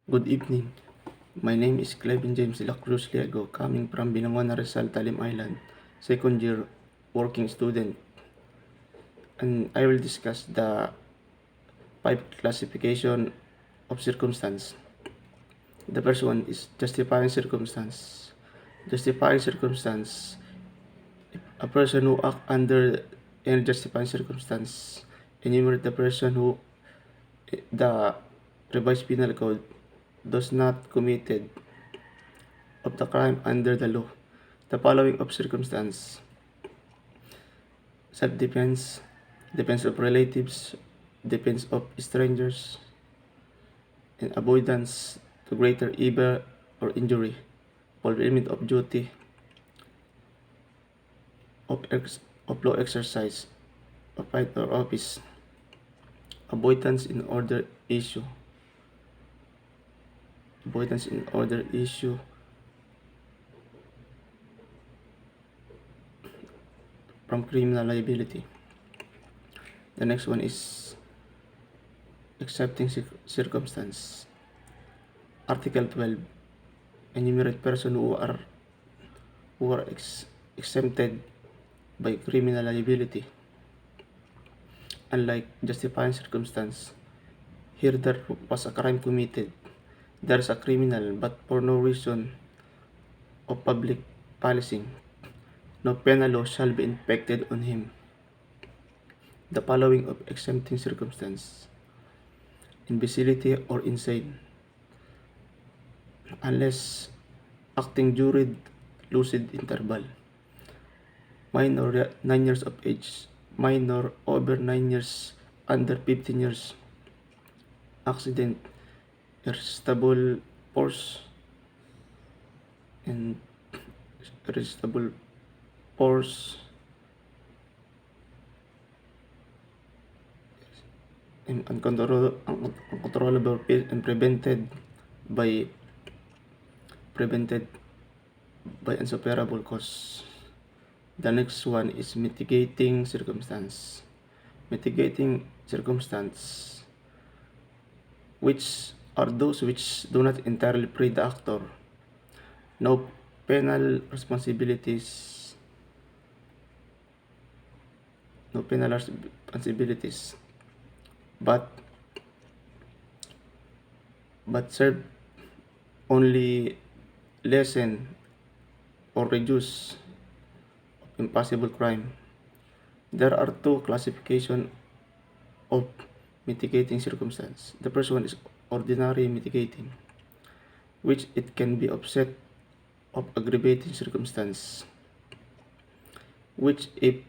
Good evening. My name is Clevin James de la Cruz Liego, coming from Binangonan, Rizal, Talim Island, second year working student. And I will discuss the 5 classification of circumstance. The first one is justifying circumstance. Justifying circumstance, a person who act under any justifying circumstance. Enumerate the person who the revised penal code does not committed of the crime under the law. The following of circumstance: self-defense, defense of relatives, defense of strangers, and avoidance to greater evil or injury, fulfillment of duty, of law exercise, of right or office, avoidance in order issue, avoidance in order issue, from criminal liability. The next one is accepting circumstance. Article 12, enumerate person who are exempted by criminal liability. Unlike justifying circumstance, here there was a crime committed. There is a criminal, but for no reason of public policy, no penal law shall be inflicted on him. The following of exempting circumstance: imbecility or insane, unless acting during lucid interval, minor 9 years of age, minor over 9 years, under 15 years, accident, irresistible force, and irresistible force, and uncontrollable pace, and by prevented by insuperable cause. The next one is mitigating circumstance. Mitigating circumstance, which are those which do not entirely free the actor. No penal responsibilities. No penal responsibilities, but serve only lessen or reduce impossible crime. There are two classification of mitigating circumstance. The first one is ordinary mitigating, which it can be offset of aggravating circumstance, which if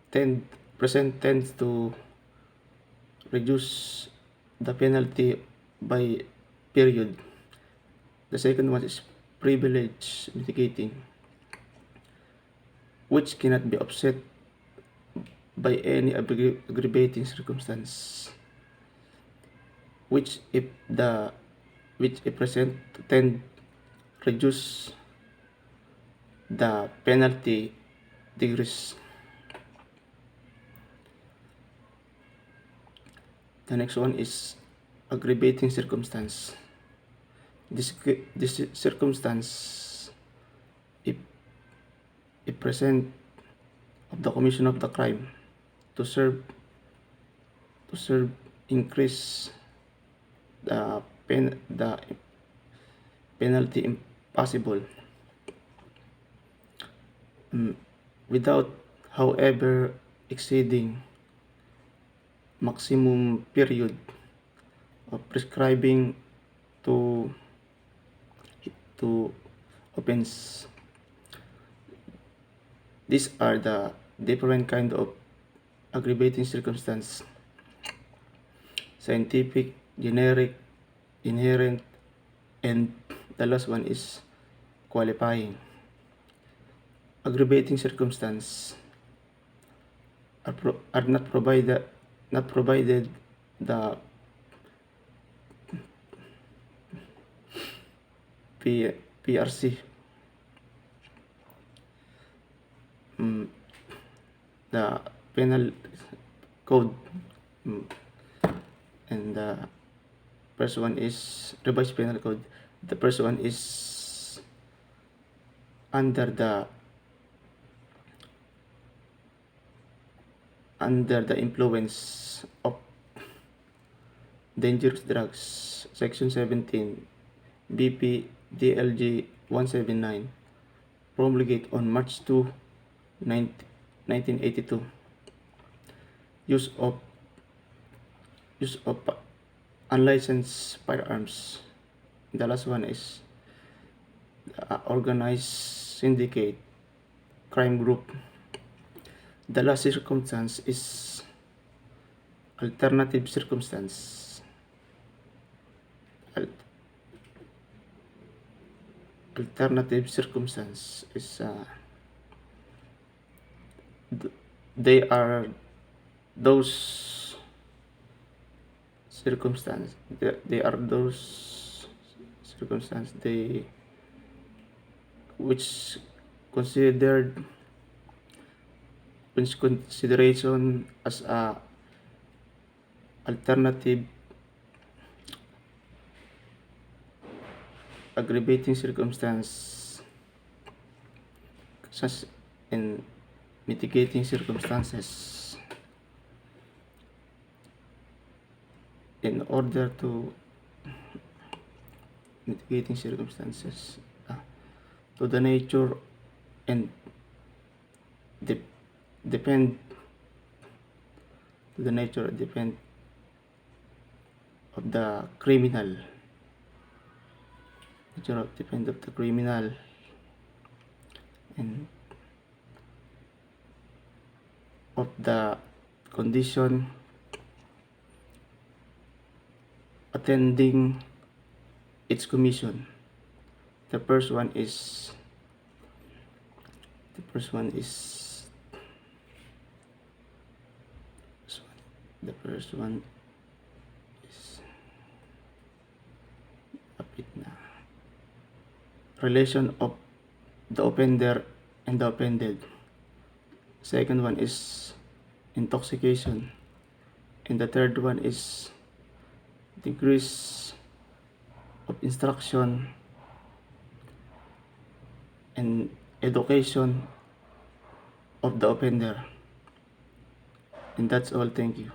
tends to reduce the penalty by period. The second one is privilege mitigating, which cannot be offset by any aggravating circumstance, which if present tend reduce the penalty degrees. The next one is aggravating circumstance. This circumstance, if present of the commission of the crime to serve increase the penalty impossible, without however exceeding maximum period of prescribing to offense. These are the different kind of aggravating circumstance: scientific, generic, inherent, and the last one is qualifying. Aggravating circumstance are not provided the PRC, the penal code, and the First one is revised penal code. The first one is under the influence of dangerous drugs. Section 17 BP DLG 179, promulgated on March 2, 1982. Use of unlicensed firearms. The last one is organized syndicate crime group. The last circumstance is alternative circumstance. Alternative circumstance is they are those circumstances. They are those circumstances which consideration as a alternative aggravating circumstance such in mitigating circumstances in order to mitigating circumstances to the nature and depend of the criminal and of the condition attending its commission. The first one is kapit na relation of the offender and the offended. Second one is intoxication, and the third one is degrees of instruction and education of the offender. And that's all. Thank you.